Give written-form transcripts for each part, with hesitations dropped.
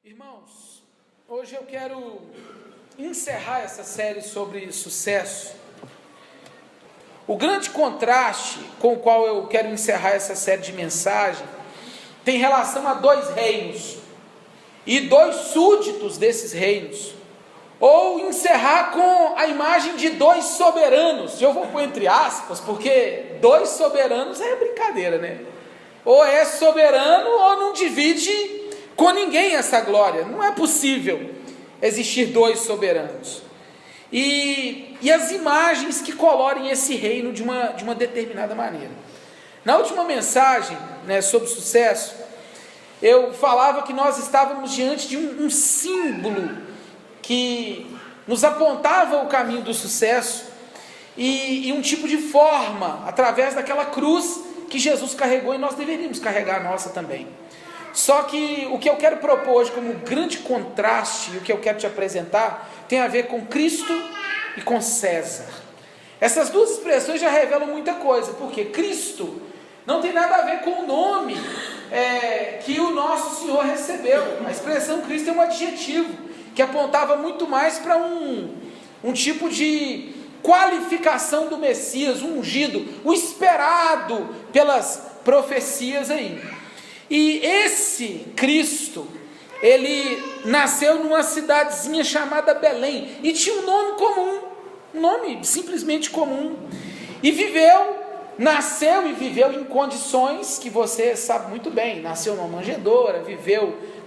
Irmãos, hoje eu quero encerrar essa série sobre sucesso. O grande contraste com o qual eu quero encerrar essa série de mensagem tem relação a dois reinos e dois súditos desses reinos, ou encerrar com a imagem de dois soberanos. Eu vou pôr entre aspas, porque dois soberanos é brincadeira, né? Ou é soberano ou não divide com ninguém essa glória. Não é possível existir dois soberanos. E as imagens que colorem esse reino de uma determinada maneira. Na última mensagem, sobre sucesso, eu falava que nós estávamos diante de um símbolo que nos apontava o caminho do sucesso e um tipo de forma, através daquela cruz que Jesus carregou, e nós deveríamos carregar a nossa também. Só que o que eu quero propor hoje como grande contraste, o que eu quero te apresentar, tem a ver com Cristo e com César. Essas duas expressões já revelam muita coisa, porque Cristo não tem nada a ver com o nome que o nosso Senhor recebeu. A expressão Cristo é um adjetivo que apontava muito mais para um tipo de qualificação do Messias, o ungido, o esperado pelas profecias aí. E esse Cristo, ele nasceu numa cidadezinha chamada Belém, e tinha um nome comum, um nome simplesmente comum, e nasceu e viveu em condições que você sabe muito bem. Nasceu numa manjedoura,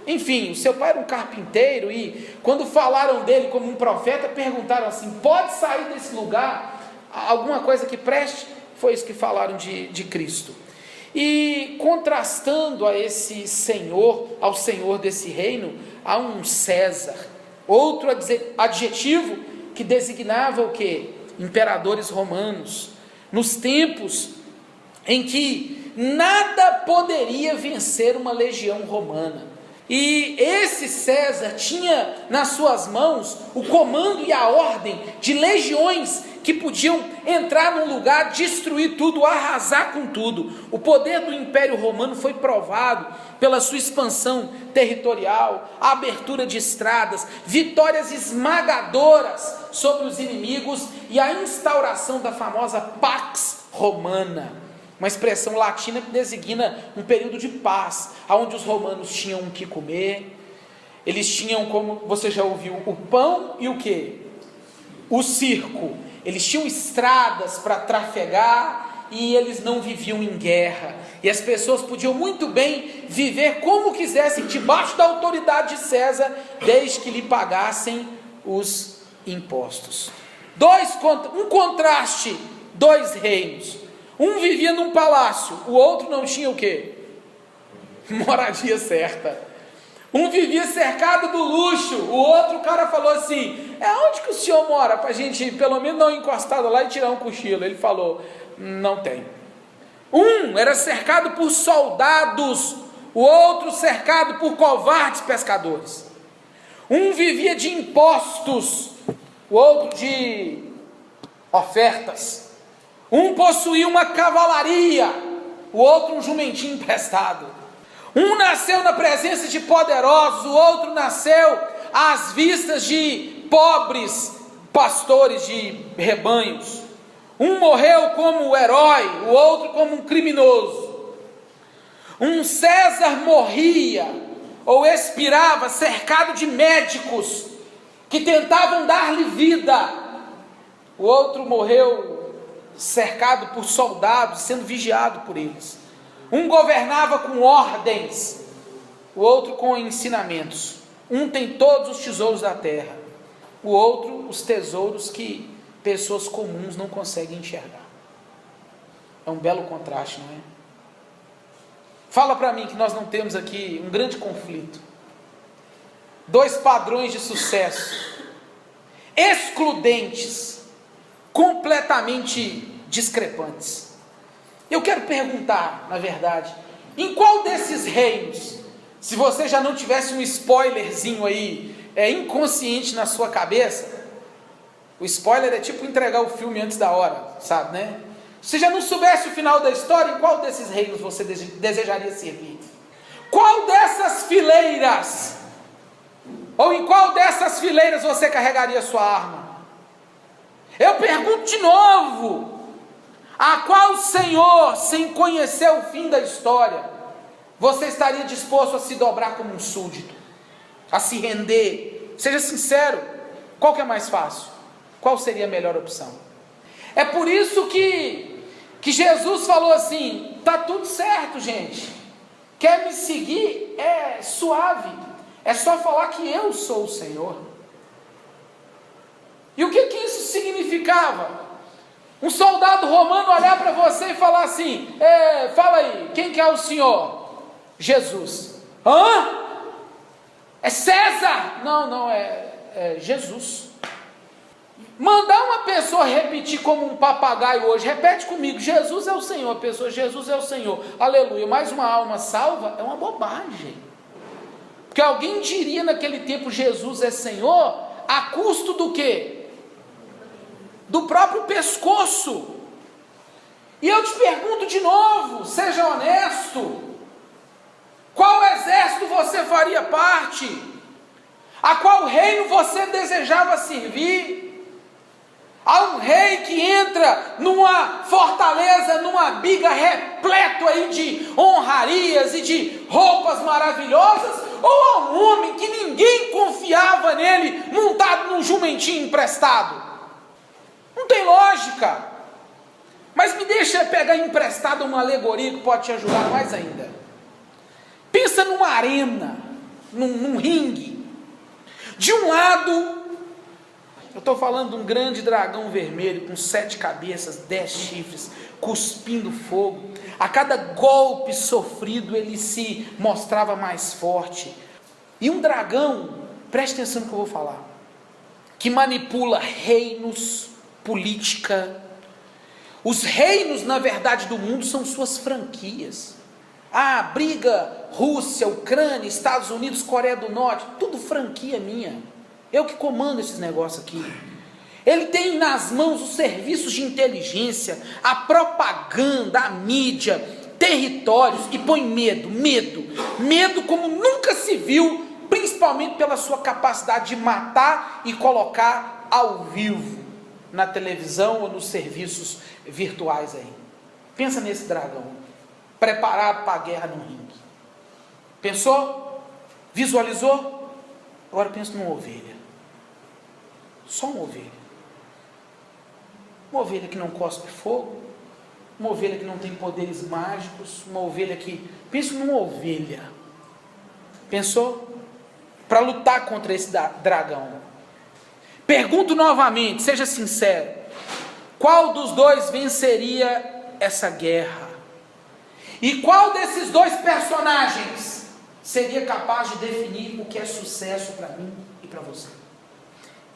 enfim, o seu pai era um carpinteiro, e quando falaram dele como um profeta, perguntaram assim: pode sair desse lugar alguma coisa que preste? Foi isso que falaram de Cristo. E contrastando a esse Senhor, ao Senhor desse reino, há um César, outro adjetivo que designava o quê? Imperadores romanos, nos tempos em que nada poderia vencer uma legião romana. E esse César tinha nas suas mãos o comando e a ordem de legiões que podiam entrar num lugar, destruir tudo, arrasar com tudo. O poder do Império Romano foi provado pela sua expansão territorial, a abertura de estradas, vitórias esmagadoras sobre os inimigos e a instauração da famosa Pax Romana, uma expressão latina que designa um período de paz, onde os romanos tinham o que comer. Eles tinham, como você já ouviu, o pão e o quê? O circo. Eles tinham estradas para trafegar e eles não viviam em guerra. E as pessoas podiam muito bem viver como quisessem, debaixo da autoridade de César, desde que lhe pagassem os impostos. Um contraste, dois reinos. Um vivia num palácio, o outro não tinha o quê? Moradia certa. Um vivia cercado do luxo, o outro, o cara falou assim: onde que o senhor mora, para a gente pelo menos dar uma encostada lá e tirar um cochilo? Ele falou: não tem. Um era cercado por soldados, o outro cercado por covardes pescadores. Um vivia de impostos, o outro de ofertas. Um possuía uma cavalaria, o outro um jumentinho emprestado. Um nasceu na presença de poderosos, o outro nasceu às vistas de pobres pastores de rebanhos. Um morreu como herói, o outro como um criminoso. Um César morria ou expirava cercado de médicos que tentavam dar-lhe vida. O outro morreu cercado por soldados, sendo vigiado por eles. Um governava com ordens, o outro com ensinamentos. Um tem todos os tesouros da terra, o outro os tesouros que pessoas comuns não conseguem enxergar. É um belo contraste, não é? Fala para mim que nós não temos aqui um grande conflito. Dois padrões de sucesso, excludentes, completamente discrepantes. Eu quero perguntar, na verdade, em qual desses reinos, se você já não tivesse um spoilerzinho aí, inconsciente na sua cabeça, o spoiler é tipo entregar o filme antes da hora, sabe, né? Se você já não soubesse o final da história, em qual desses reinos você desejaria servir? Qual dessas fileiras Ou em qual dessas fileiras você carregaria sua arma? Eu pergunto de novo: a qual Senhor, sem conhecer o fim da história, você estaria disposto a se dobrar como um súdito, a se render? Seja sincero, qual que é mais fácil? Qual seria a melhor opção? É por isso que Jesus falou assim: tá tudo certo, gente, quer me seguir? É suave, é só falar que eu sou o Senhor. E o que isso significava? Um soldado romano olhar para você e falar assim: fala aí, quem que é o Senhor? Jesus. Hã? É César? Não, é Jesus. Mandar uma pessoa repetir como um papagaio hoje: repete comigo, Jesus é o Senhor. A pessoa: Jesus é o Senhor, aleluia, mais uma alma salva, é uma bobagem. Porque alguém diria naquele tempo: Jesus é Senhor, a custo do quê? Do próprio pescoço. E eu te pergunto de novo, seja honesto: qual exército você faria parte? A qual reino você desejava servir? Há um rei que entra numa fortaleza, numa biga repleto aí de honrarias e de roupas maravilhosas? Ou há um homem que ninguém confiava nele, montado num jumentinho emprestado? Não tem lógica. Mas me deixa pegar emprestado uma alegoria que pode te ajudar mais ainda. Pensa numa arena, num ringue. De um lado, eu estou falando de um grande dragão vermelho com 7 cabeças, 10 chifres, cuspindo fogo. A cada golpe sofrido ele se mostrava mais forte. E um dragão, preste atenção no que eu vou falar, que manipula reinos, política. Os reinos, na verdade, do mundo são suas franquias. Briga Rússia, Ucrânia, Estados Unidos, Coreia do Norte, tudo franquia minha. Eu que comando esses negócios aqui. Ele tem nas mãos os serviços de inteligência, a propaganda, a mídia, territórios, e põe medo como nunca se viu, principalmente pela sua capacidade de matar e colocar ao vivo na televisão ou nos serviços virtuais aí. Pensa nesse dragão, preparado para a guerra no ringue. Pensou? Visualizou? Agora pensa numa ovelha. Só uma ovelha. Uma ovelha que não cospe fogo, uma ovelha que não tem poderes mágicos, uma ovelha que... Pensa numa ovelha. Pensou? Para lutar contra esse dragão. Pergunto novamente, seja sincero: qual dos dois venceria essa guerra? E qual desses dois personagens seria capaz de definir o que é sucesso para mim e para você?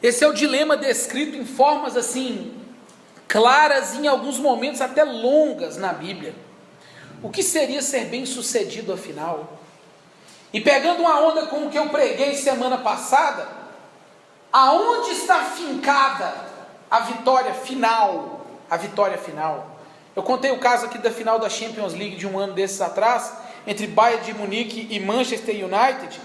Esse é o dilema descrito em formas assim, claras e em alguns momentos até longas na Bíblia. O que seria ser bem sucedido afinal? E pegando uma onda com o que eu preguei semana passada, aonde está fincada a vitória final? A vitória final. Eu contei o caso aqui da final da Champions League de um ano desses atrás, entre Bayern de Munique e Manchester United,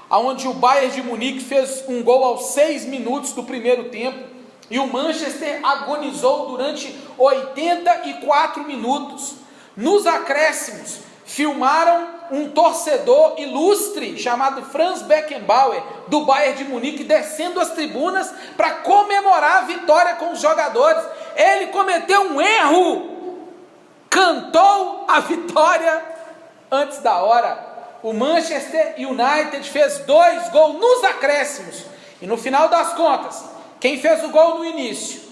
onde o Bayern de Munique fez um gol aos 6 minutos do primeiro tempo, e o Manchester agonizou durante 84 minutos. Nos acréscimos, filmaram um torcedor ilustre, chamado Franz Beckenbauer, do Bayern de Munique, descendo as tribunas para comemorar a vitória com os jogadores. Ele cometeu um erro, cantou a vitória antes da hora. O Manchester United fez 2 gols nos acréscimos, e no final das contas, quem fez o gol no início,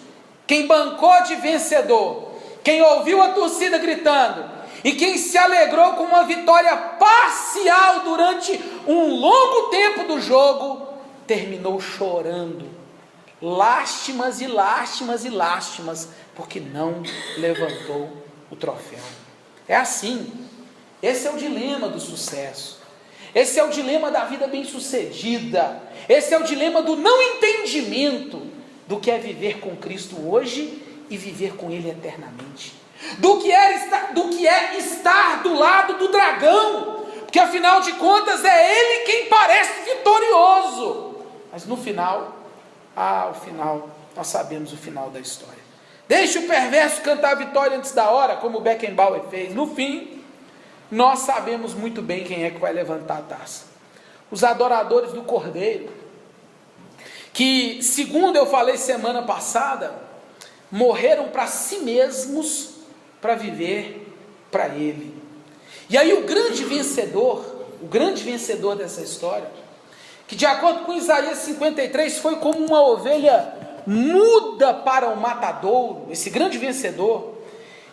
quem bancou de vencedor, quem ouviu a torcida gritando, e quem se alegrou com uma vitória parcial durante um longo tempo do jogo, terminou chorando, lástimas e lástimas e lástimas, porque não levantou o troféu. É assim. Esse é o dilema do sucesso. Esse é o dilema da vida bem-sucedida. Esse é o dilema do não entendimento do que é viver com Cristo hoje e viver com Ele eternamente. Do que é estar do lado do dragão, porque afinal de contas é ele quem parece vitorioso. Mas no final, o final, nós sabemos o final da história. Deixe o perverso cantar a vitória antes da hora, como o Beckenbauer fez. No fim, nós sabemos muito bem quem é que vai levantar a taça. Os adoradores do Cordeiro, que, segundo eu falei semana passada, morreram para si mesmos, para viver para Ele. E aí o grande vencedor dessa história, que de acordo com Isaías 53, foi como uma ovelha muda para o matadouro, esse grande vencedor,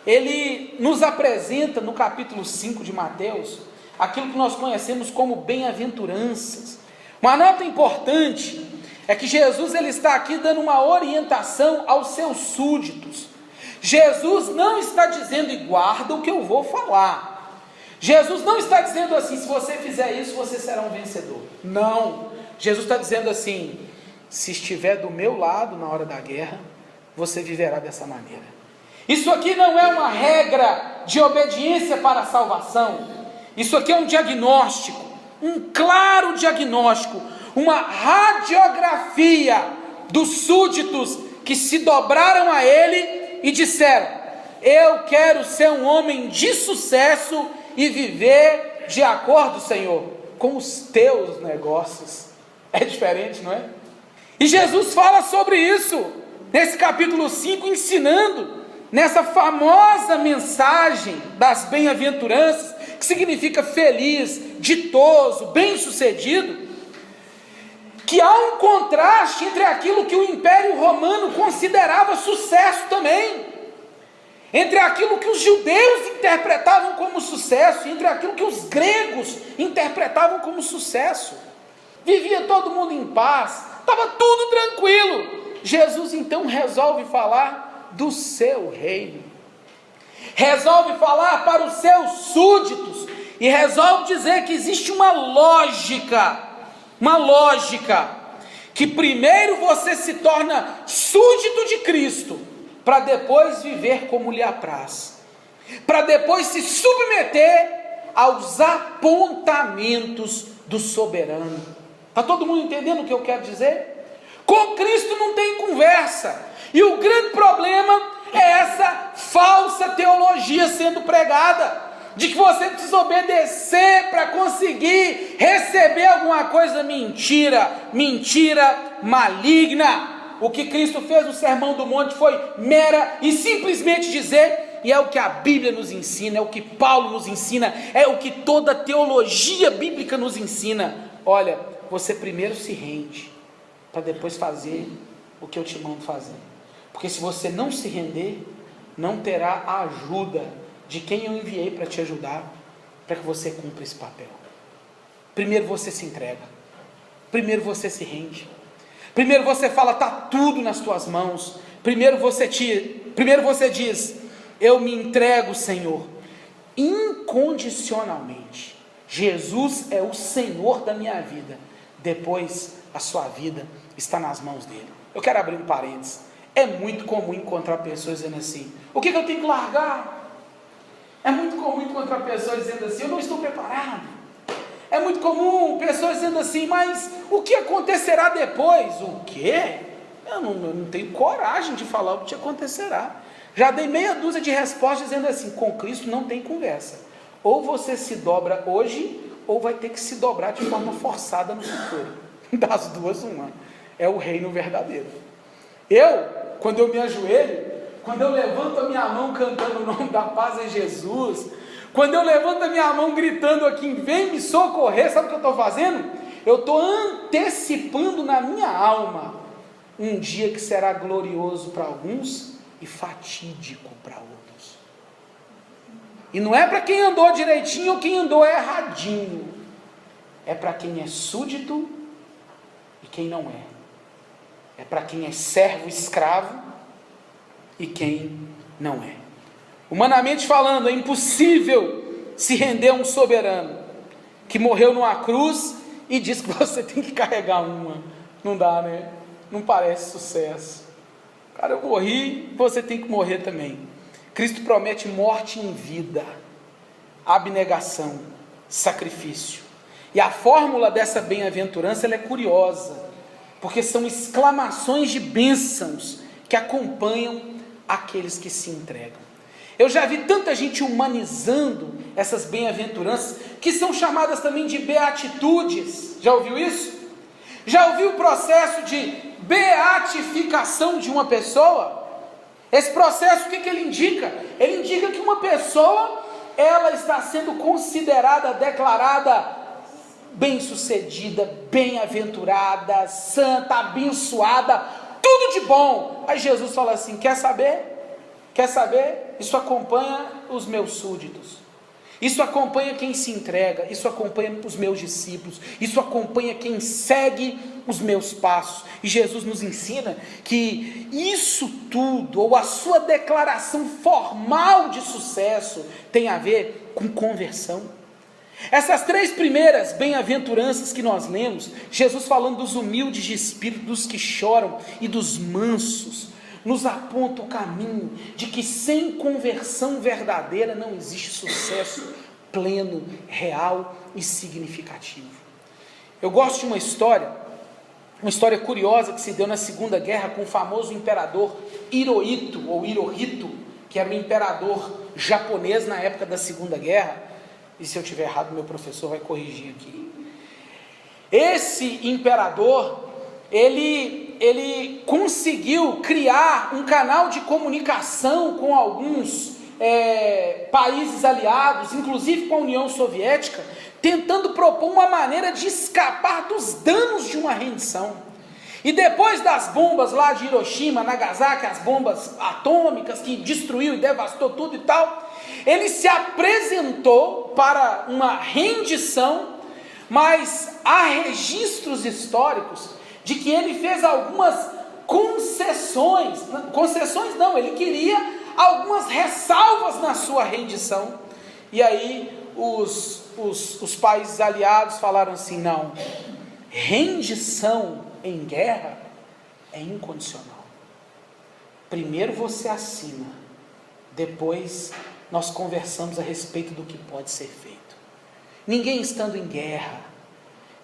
ele nos apresenta no capítulo 5 de Mateus, aquilo que nós conhecemos como bem-aventuranças. Uma nota importante é que Jesus ele está aqui dando uma orientação aos seus súditos. Jesus não está dizendo, e guarda o que eu vou falar. Jesus não está dizendo assim, se você fizer isso, você será um vencedor. Não. Jesus está dizendo assim, se estiver do meu lado na hora da guerra, você viverá dessa maneira. Isso aqui não é uma regra de obediência para a salvação. Isso aqui é um diagnóstico, um claro diagnóstico, uma radiografia dos súditos que se dobraram a Ele e disseram, eu quero ser um homem de sucesso e viver de acordo, Senhor, com os teus negócios. É diferente, não é? E Jesus fala sobre isso, nesse capítulo 5, ensinando, nessa famosa mensagem das bem-aventuranças, que significa feliz, ditoso, bem-sucedido, que há um contraste entre aquilo que o Império Romano considerava sucesso também, entre aquilo que os judeus interpretavam como sucesso, entre aquilo que os gregos interpretavam como sucesso. Vivia todo mundo em paz, estava tudo tranquilo. Jesus então resolve falar do seu reino, resolve falar para os seus súditos, e resolve dizer que existe uma lógica, que primeiro você se torna súdito de Cristo, para depois viver como lhe apraz, para depois se submeter aos apontamentos do soberano. Está todo mundo entendendo o que eu quero dizer? Com Cristo não tem conversa, e o grande problema é essa falsa teologia sendo pregada, de que você precisa obedecer para conseguir receber alguma coisa. Mentira maligna. O que Cristo fez no Sermão do Monte foi mera e simplesmente dizer, e é o que a Bíblia nos ensina, é o que Paulo nos ensina, é o que toda teologia bíblica nos ensina. Olha, você primeiro se rende, para depois fazer o que eu te mando fazer. Porque se você não se render, não terá a ajuda de quem eu enviei para te ajudar, para que você cumpra esse papel. Primeiro você se entrega, primeiro você se rende, primeiro você fala, está tudo nas tuas mãos, primeiro você diz, eu me entrego, Senhor, incondicionalmente. Jesus é o Senhor da minha vida, depois a sua vida está nas mãos dele. Eu quero abrir um parênteses. É muito comum encontrar pessoas dizendo assim, o que eu tenho que largar? É muito comum encontrar pessoas dizendo assim, eu não estou preparado. É muito comum pessoas dizendo assim, mas o que acontecerá depois? O quê? Eu não tenho coragem de falar o que acontecerá. Já dei meia dúzia de respostas dizendo assim, com Cristo não tem conversa. Ou você se dobra hoje, ou vai ter que se dobrar de forma forçada no futuro. Das duas, uma. É o reino verdadeiro. Quando eu me ajoelho, quando eu levanto a minha mão cantando o nome da paz é Jesus, quando eu levanto a minha mão gritando aqui, vem me socorrer, sabe o que eu estou fazendo? Eu estou antecipando na minha alma um dia que será glorioso para alguns e fatídico para outros. E não é para quem andou direitinho ou quem andou erradinho, é para quem é súdito e quem não é para quem é servo, escravo e quem não é. Humanamente falando, é impossível se render a um soberano que morreu numa cruz e diz que você tem que carregar uma. Não dá, né? Não parece sucesso. Cara, eu morri, você tem que morrer também. Cristo promete morte em vida, abnegação, sacrifício. E a fórmula dessa bem-aventurança ela é curiosa. porque são exclamações de bênçãos que acompanham aqueles que se entregam. Eu já vi tanta gente humanizando essas bem-aventuranças, que são chamadas também de beatitudes. Já ouviu isso? Já ouviu o processo de beatificação de uma pessoa? Esse processo, o que ele indica? Ele indica que uma pessoa, ela está sendo considerada, declarada bem-sucedida, bem-aventurada, santa, abençoada, tudo de bom. Aí Jesus fala assim: quer saber? Quer saber? Isso acompanha os meus súditos, isso acompanha quem se entrega, isso acompanha os meus discípulos, isso acompanha quem segue os meus passos. E Jesus nos ensina que isso tudo, ou a sua declaração formal de sucesso, tem a ver com conversão. Essas três primeiras bem-aventuranças que nós lemos, Jesus falando dos humildes de espírito, dos que choram e dos mansos, nos aponta o caminho de que sem conversão verdadeira não existe sucesso pleno, real e significativo. Eu gosto de uma história curiosa que se deu na Segunda Guerra com o famoso imperador Hirohito, ou Hirohito, que era um imperador japonês na época da Segunda Guerra. E se eu estiver errado, meu professor vai corrigir aqui. Esse imperador, ele conseguiu criar um canal de comunicação com alguns países aliados, inclusive com a União Soviética, tentando propor uma maneira de escapar dos danos de uma rendição. E depois das bombas lá de Hiroshima, Nagasaki, as bombas atômicas que destruiu e devastou tudo e tal, ele se apresentou para uma rendição, mas há registros históricos de que ele fez algumas concessões não, ele queria algumas ressalvas na sua rendição. E aí os países aliados falaram assim: não, rendição em guerra é incondicional. Primeiro você assina, depois nós conversamos a respeito do que pode ser feito. Ninguém estando em guerra,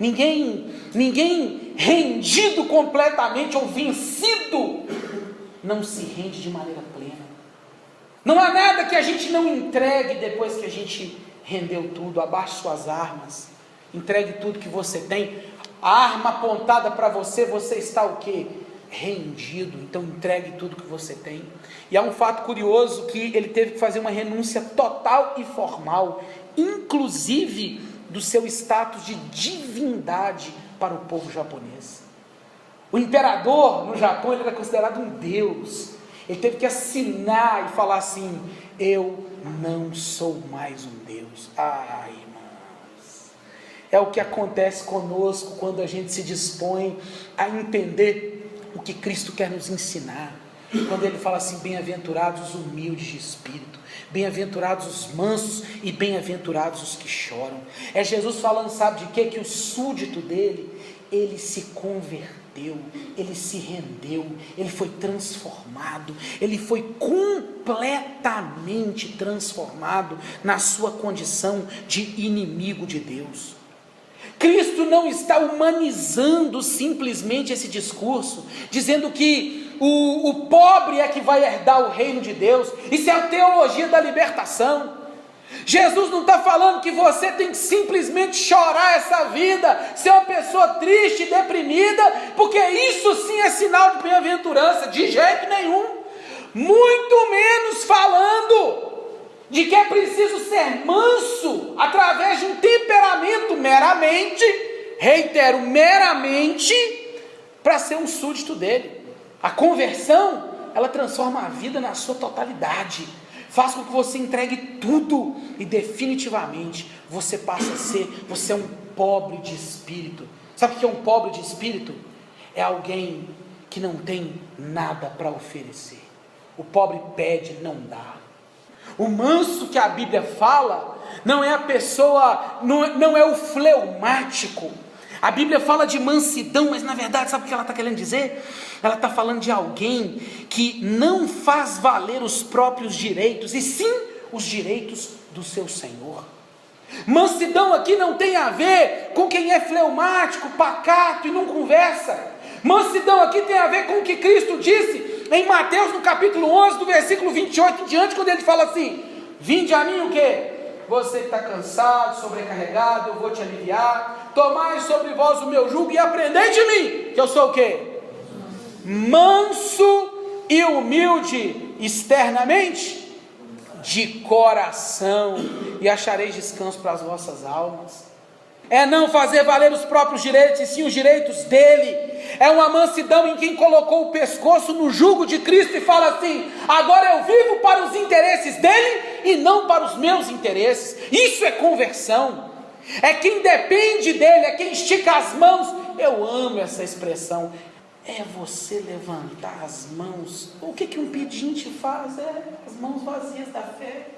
ninguém rendido completamente ou vencido, não se rende de maneira plena. Não há nada que a gente não entregue depois que a gente rendeu tudo. Abaixe suas armas, entregue tudo que você tem. A arma apontada para você, você está o quê? Rendido. Então entregue tudo que você tem. E há um fato curioso, que ele teve que fazer uma renúncia total e formal, inclusive do seu status de divindade para o povo japonês. O imperador no Japão, ele era considerado um deus. Ele teve que assinar e falar assim: eu não sou mais um deus. Ai, irmãos, é o que acontece conosco quando a gente se dispõe a entender o que Cristo quer nos ensinar. Quando ele fala assim: bem-aventurados os humildes de espírito, bem-aventurados os mansos e bem-aventurados os que choram. É Jesus falando, sabe de quê? Que o súdito dele, ele se converteu, ele se rendeu, ele foi transformado, ele foi completamente transformado na sua condição de inimigo de Deus. Cristo não está humanizando simplesmente esse discurso, dizendo que o pobre é que vai herdar o reino de Deus. Isso é a teologia da libertação. Jesus não está falando que você tem que simplesmente chorar essa vida, ser uma pessoa triste e deprimida, porque isso sim é sinal de bem-aventurança, de jeito nenhum. Muito menos falando de que é preciso ser manso através de um temperamento meramente, reitero, meramente, para ser um súdito dele. A conversão, ela transforma a vida na sua totalidade, faz com que você entregue tudo e definitivamente você passa a ser, você é um pobre de espírito. Sabe o que é um pobre de espírito? É alguém que não tem nada para oferecer. O pobre pede, não dá. O manso que a Bíblia fala não é a pessoa, não é o fleumático. A Bíblia fala de mansidão, mas na verdade, sabe o que ela está querendo dizer? Ela está falando de alguém que não faz valer os próprios direitos, e sim os direitos do seu Senhor. Mansidão aqui não tem a ver com quem é fleumático, pacato e não conversa. Mansidão aqui tem a ver com o que Cristo disse em Mateus, no capítulo 11, do versículo 28 em diante, quando ele fala assim: vinde a mim o quê? Você que está cansado, sobrecarregado, eu vou te aliviar. Tomai sobre vós o meu jugo e aprendei de mim, que eu sou o quê? Manso e humilde externamente, de coração, e achareis descanso para as vossas almas. É não fazer valer os próprios direitos, e sim os direitos dele. É uma mansidão em quem colocou o pescoço no jugo de Cristo e fala assim: agora eu vivo para os interesses dele e não para os meus interesses. Isso é conversão. É quem depende dele, é quem estica as mãos. Eu amo essa expressão. É você levantar as mãos. O que um pedinte faz? É as mãos vazias da fé.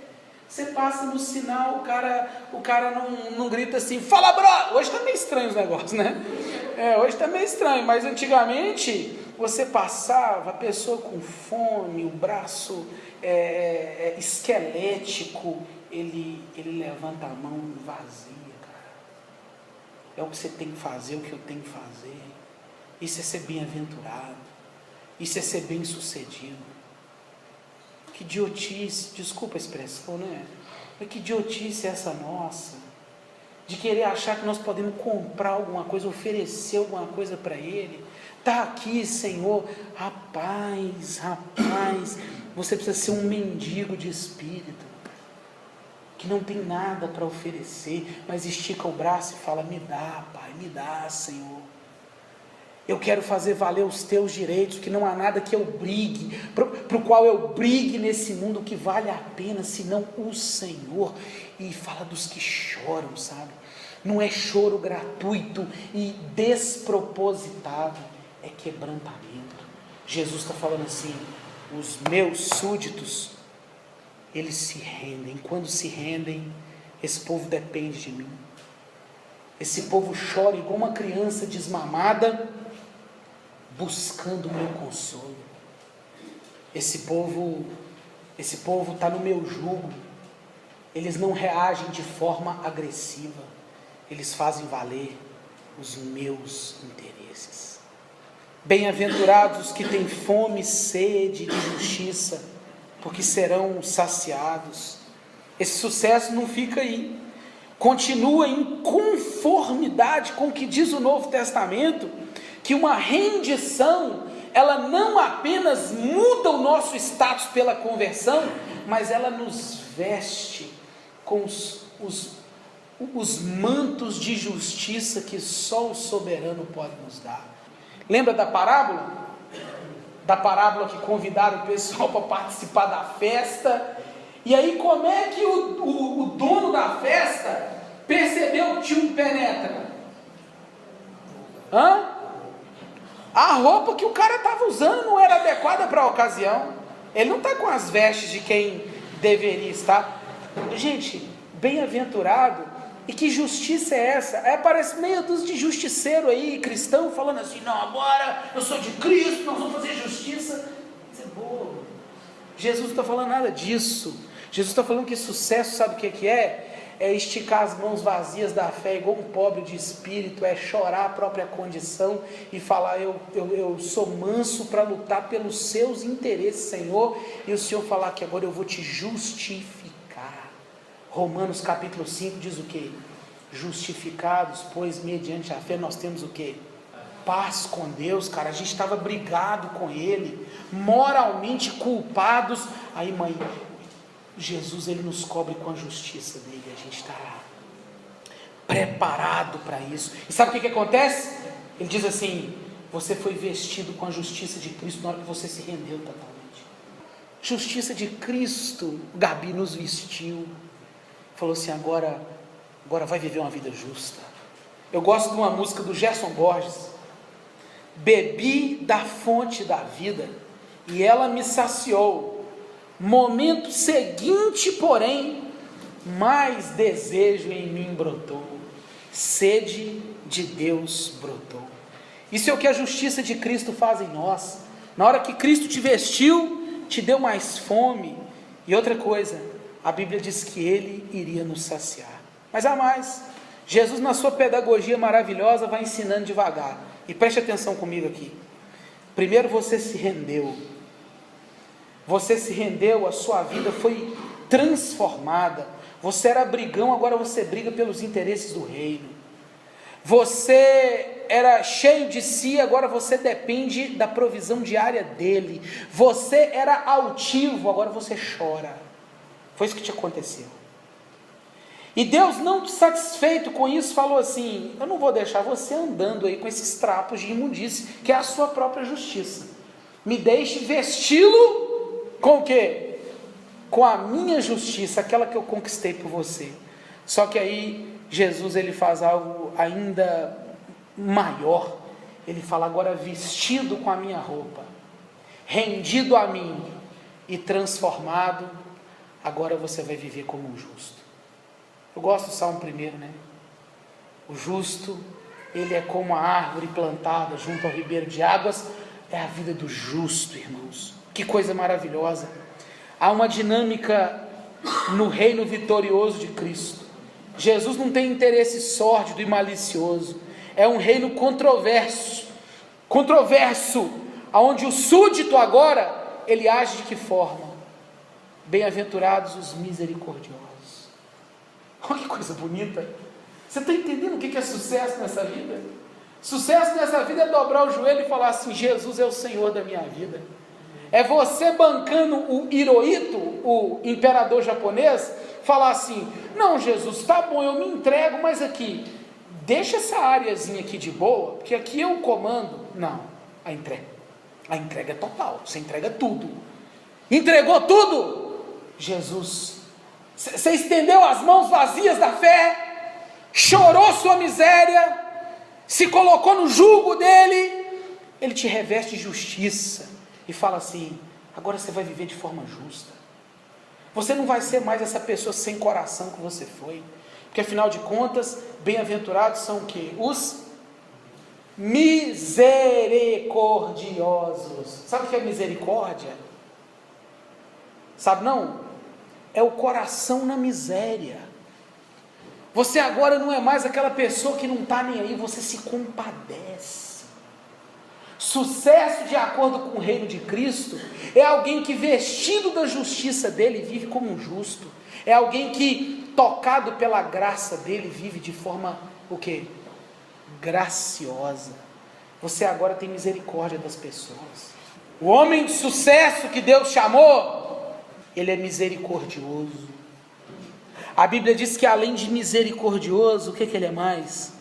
Você passa no sinal, o cara não grita assim: fala, bro! Hoje está meio estranho os negócios, né? Hoje está meio estranho, mas antigamente você passava, a pessoa com fome, o braço esquelético, ele levanta a mão vazia, cara. É o que você tem que fazer, o que eu tenho que fazer. Isso é ser bem-aventurado, isso é ser bem-sucedido. Que idiotice, desculpa a expressão, né? Mas que idiotice é essa nossa, de querer achar que nós podemos comprar alguma coisa, oferecer alguma coisa para Ele. Está aqui, Senhor. Rapaz, você precisa ser um mendigo de espírito, que não tem nada para oferecer, mas estica o braço e fala: me dá, Pai, me dá, Senhor. Eu quero fazer valer os teus direitos, que não há nada que eu brigue, para o qual eu brigue nesse mundo que vale a pena, senão o Senhor. E fala dos que choram, sabe? Não é choro gratuito e despropositado, é quebrantamento. Jesus está falando assim: os meus súditos, eles se rendem. Quando se rendem, esse povo depende de mim. Esse povo chora igual uma criança desmamada, buscando o meu consolo. Esse povo está no meu jugo. Eles não reagem de forma agressiva, eles fazem valer os meus interesses. Bem-aventurados os que têm fome e sede de justiça, porque serão saciados. Esse sucesso não fica aí, continua em conformidade com o que diz o Novo Testamento, que uma rendição, ela não apenas muda o nosso status pela conversão, mas ela nos veste com os mantos de justiça que só o soberano pode nos dar. Lembra da parábola? Da parábola que convidaram o pessoal para participar da festa, e aí como é que o dono da festa percebeu que tinha um penetra? A roupa que o cara estava usando não era adequada para a ocasião. Ele não está com as vestes de quem deveria estar. Gente, bem-aventurado. E que justiça é essa? Parece meio dos de justiceiro aí, cristão, falando assim: não, agora eu sou de Cristo, nós vamos fazer justiça. Isso é bobo. Jesus não está falando nada disso. Jesus está falando que sucesso, sabe o que é? É esticar as mãos vazias da fé, igual um pobre de espírito, é chorar a própria condição e falar: eu sou manso para lutar pelos seus interesses, Senhor, e o Senhor falar que agora eu vou te justificar. Romanos capítulo 5 diz o quê? Justificados, pois mediante a fé nós temos o quê? Paz com Deus, cara. A gente estava brigado com Ele, moralmente culpados. Aí, mãe, Jesus, Ele nos cobre com a justiça dele, a gente está preparado para isso. E sabe o que acontece? Ele diz assim: você foi vestido com a justiça de Cristo na hora que você se rendeu totalmente. Justiça de Cristo, Gabi nos vestiu, falou assim: agora vai viver uma vida justa. Eu gosto de uma música do Gerson Borges: bebi da fonte da vida e ela me saciou. Momento seguinte, porém, mais desejo em mim brotou, sede de Deus brotou. Isso é o que a justiça de Cristo faz em nós. Na hora que Cristo te vestiu, te deu mais fome. E outra coisa, a Bíblia diz que Ele iria nos saciar. Mas há mais. Jesus, na sua pedagogia maravilhosa, vai ensinando devagar. E preste atenção comigo aqui. Primeiro você se rendeu. Você se rendeu, a sua vida foi transformada. Você era brigão, agora você briga pelos interesses do reino. Você era cheio de si, agora você depende da provisão diária dele. Você era altivo, agora você chora. Foi isso que te aconteceu. E Deus, não satisfeito com isso, falou assim: eu não vou deixar você andando aí com esses trapos de imundície, que é a sua própria justiça. Me deixe vesti-lo com o quê? Com a minha justiça, aquela que eu conquistei por você. Só que aí Jesus, ele faz algo ainda maior. Ele fala: agora vestido com a minha roupa, rendido a mim e transformado, agora você vai viver como um justo. Eu gosto do Salmo 1, né? O justo, ele é como a árvore plantada junto ao ribeiro de águas. É a vida do justo, irmãos. Que coisa maravilhosa. Há uma dinâmica no reino vitorioso de Cristo. Jesus não tem interesse sórdido e malicioso. É um reino controverso, onde o súdito agora, ele age de que forma? Bem-aventurados os misericordiosos. Olha que coisa bonita. Você está entendendo o que é sucesso nessa vida? Sucesso nessa vida é dobrar o joelho e falar assim: Jesus é o Senhor da minha vida. É você bancando o Hirohito, o imperador japonês, falar assim: não, Jesus, tá bom, eu me entrego, mas aqui, deixa essa áreazinha aqui de boa, porque aqui eu comando. Não, a entrega é total, você entrega tudo. Entregou tudo? Jesus, você estendeu as mãos vazias da fé, chorou sua miséria, se colocou no jugo dele, ele te reveste de justiça e fala assim: agora você vai viver de forma justa. Você não vai ser mais essa pessoa sem coração que você foi, porque afinal de contas, bem-aventurados são o quê? Os misericordiosos. Sabe o que é misericórdia? Sabe não? É o coração na miséria. Você agora não é mais aquela pessoa que não está nem aí, você se compadece. Sucesso de acordo com o reino de Cristo é alguém que, vestido da justiça dele, vive como um justo. É alguém que, tocado pela graça dele, vive de forma o quê? Graciosa. Você agora tem misericórdia das pessoas. O homem de sucesso que Deus chamou, ele é misericordioso. A Bíblia diz que além de misericordioso, o que ele é mais?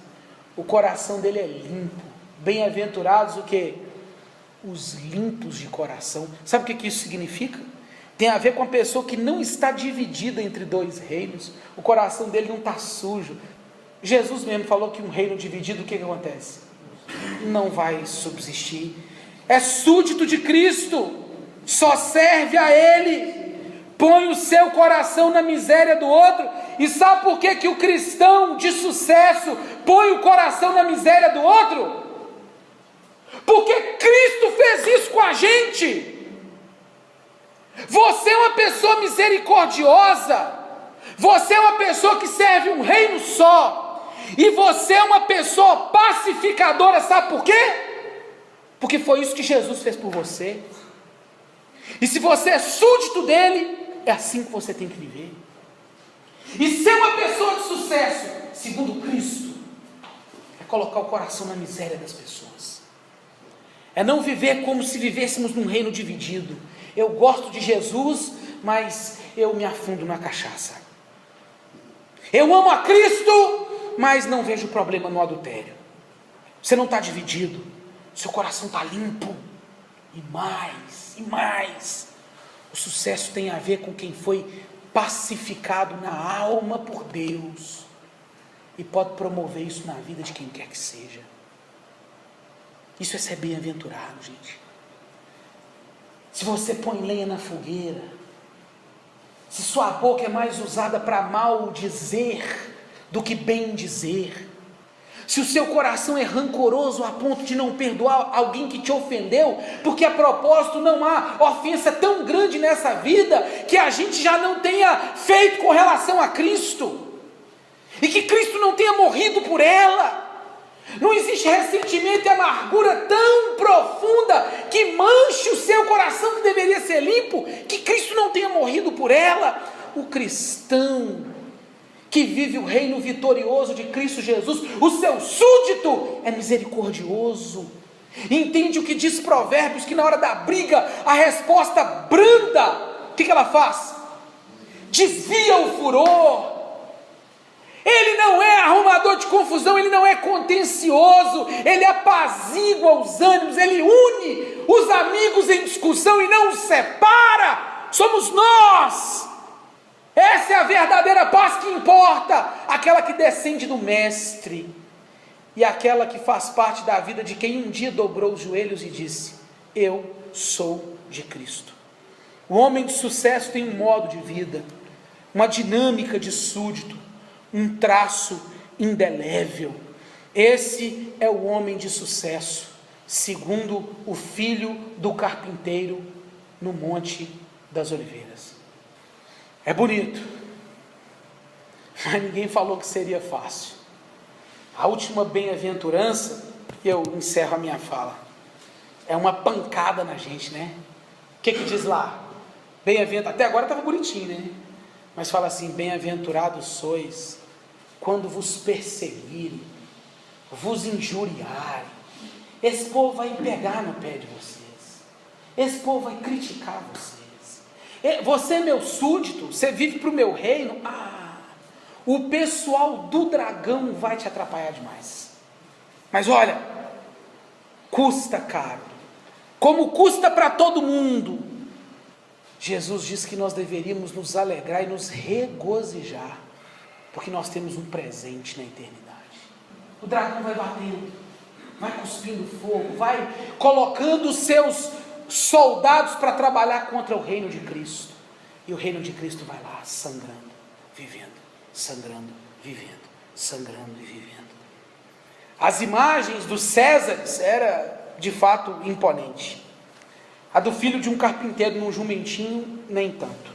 O coração dele é limpo. Bem-aventurados o quê? Os limpos de coração. Sabe o que isso significa? Tem a ver com a pessoa que não está dividida entre dois reinos. O coração dele não está sujo. Jesus mesmo falou que um reino dividido, o que acontece? Não vai subsistir. É súdito de Cristo, só serve a Ele, põe o seu coração na miséria do outro. E sabe por que o cristão de sucesso põe o coração na miséria do outro? Porque Cristo fez isso com a gente. Você é uma pessoa misericordiosa, você é uma pessoa que serve um reino só, e você é uma pessoa pacificadora. Sabe por quê? Porque foi isso que Jesus fez por você. E se você é súdito dele, é assim que você tem que viver. E ser uma pessoa de sucesso, segundo Cristo, é colocar o coração na miséria das pessoas. É não viver como se vivêssemos num reino dividido. Eu gosto de Jesus, mas eu me afundo na cachaça. Eu amo a Cristo, mas não vejo problema no adultério. Você não está dividido, seu coração está limpo. E mais. O sucesso tem a ver com quem foi pacificado na alma por Deus e pode promover isso na vida de quem quer que seja. Isso é ser bem-aventurado, gente. Se você põe lenha na fogueira, se sua boca é mais usada para mal dizer do que bem dizer, se o seu coração é rancoroso a ponto de não perdoar alguém que te ofendeu, porque a propósito não há ofensa tão grande nessa vida que a gente já não tenha feito com relação a Cristo, e que Cristo não tenha morrido por ela. Não existe ressentimento e amargura tão profunda que manche o seu coração, que deveria ser limpo, que Cristo não tenha morrido por ela. O cristão que vive o reino vitorioso de Cristo Jesus, o seu súdito é misericordioso, entende o que diz Provérbios, que na hora da briga, a resposta branda, o que ela faz? Desvia o furor. Ele não é arrumador de confusão, ele não é contencioso, ele apazigua os ânimos, ele une os amigos em discussão e não os separa. Somos nós. Essa é a verdadeira paz que importa, aquela que descende do mestre, e aquela que faz parte da vida de quem um dia dobrou os joelhos e disse: eu sou de Cristo. O homem de sucesso tem um modo de vida, uma dinâmica de súdito, um traço indelével. Esse é o homem de sucesso, segundo o filho do carpinteiro no Monte das Oliveiras. É bonito, mas ninguém falou que seria fácil. A última bem-aventurança, e eu encerro a minha fala, é uma pancada na gente, né? O que diz lá? Bem-aventurado, até agora estava bonitinho, né? Mas fala assim: bem-aventurados sois quando vos perseguirem, vos injuriarem. Esse povo vai pegar no pé de vocês, esse povo vai criticar vocês. Você é meu súdito, você vive para o meu reino. O pessoal do dragão vai te atrapalhar demais. Mas olha, custa caro, como custa para todo mundo. Jesus disse que nós deveríamos nos alegrar e nos regozijar, porque nós temos um presente na eternidade. O dragão vai batendo, vai cuspindo fogo, vai colocando os seus soldados para trabalhar contra o reino de Cristo, e o reino de Cristo vai lá sangrando, vivendo, sangrando, vivendo, sangrando e vivendo. As imagens dos Césares era de fato imponente. A do filho de um carpinteiro num jumentinho, nem tanto.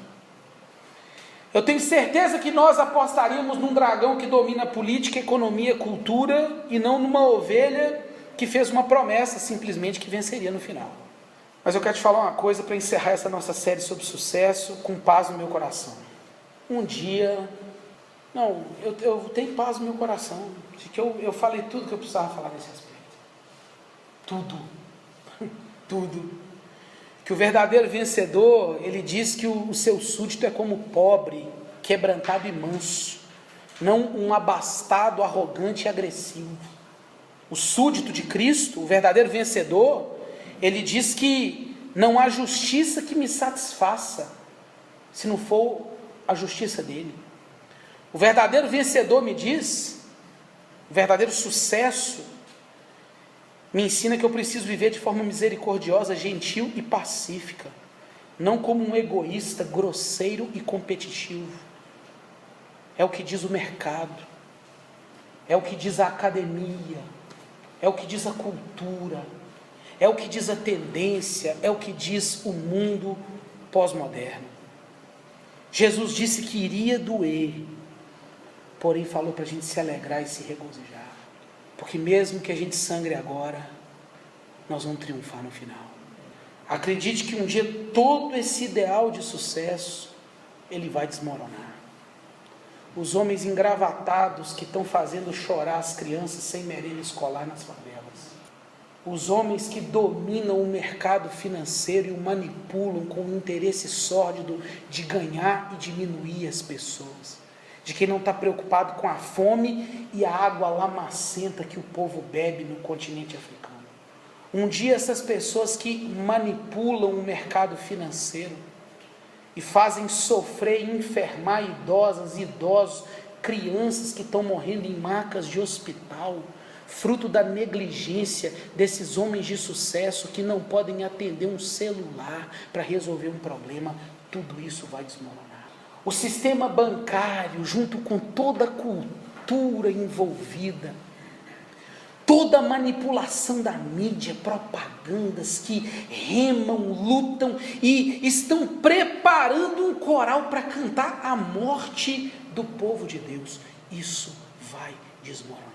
Eu tenho certeza que nós apostaríamos num dragão que domina política, economia, cultura, e não numa ovelha que fez uma promessa simplesmente que venceria no final. Mas eu quero te falar uma coisa para encerrar essa nossa série sobre sucesso, com paz no meu coração. Um dia, eu tenho paz no meu coração, de que eu falei tudo que eu precisava falar nesse aspecto. Tudo. Que o verdadeiro vencedor, ele diz que o seu súdito é como pobre, quebrantado e manso, não um abastado, arrogante e agressivo. O súdito de Cristo, o verdadeiro vencedor, ele diz que não há justiça que me satisfaça, se não for a justiça dele. O verdadeiro vencedor me diz, o verdadeiro sucesso, me ensina que eu preciso viver de forma misericordiosa, gentil e pacífica, não como um egoísta, grosseiro e competitivo. É o que diz o mercado, é o que diz a academia, é o que diz a cultura, é o que diz a tendência, é o que diz o mundo pós-moderno. Jesus disse que iria doer, porém falou para a gente se alegrar e se regozijar, porque mesmo que a gente sangre agora, nós vamos triunfar no final. Acredite que um dia todo esse ideal de sucesso, ele vai desmoronar. Os homens engravatados que estão fazendo chorar as crianças sem merenda escolar nas favelas, os homens que dominam o mercado financeiro e o manipulam com o interesse sórdido de ganhar e diminuir as pessoas, de quem não está preocupado com a fome e a água lamacenta que o povo bebe no continente africano. Um dia essas pessoas que manipulam o mercado financeiro e fazem sofrer e enfermar idosas e idosos, crianças que estão morrendo em macas de hospital, fruto da negligência desses homens de sucesso que não podem atender um celular para resolver um problema, tudo isso vai desmoronar. O sistema bancário, junto com toda a cultura envolvida, toda a manipulação da mídia, propagandas que remam, lutam e estão preparando um coral para cantar a morte do povo de Deus, isso vai desmoronar.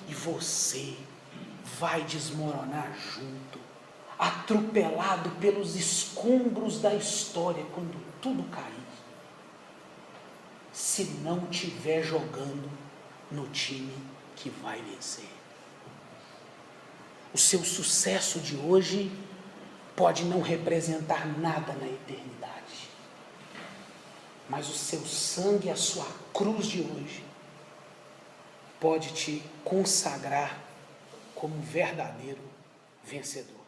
e você vai desmoronar junto, atropelado pelos escombros da história quando tudo cair, se não estiver jogando no time que vai vencer. O seu sucesso de hoje pode não representar nada na eternidade, mas o seu sangue, a sua cruz de hoje, pode te consagrar como um verdadeiro vencedor.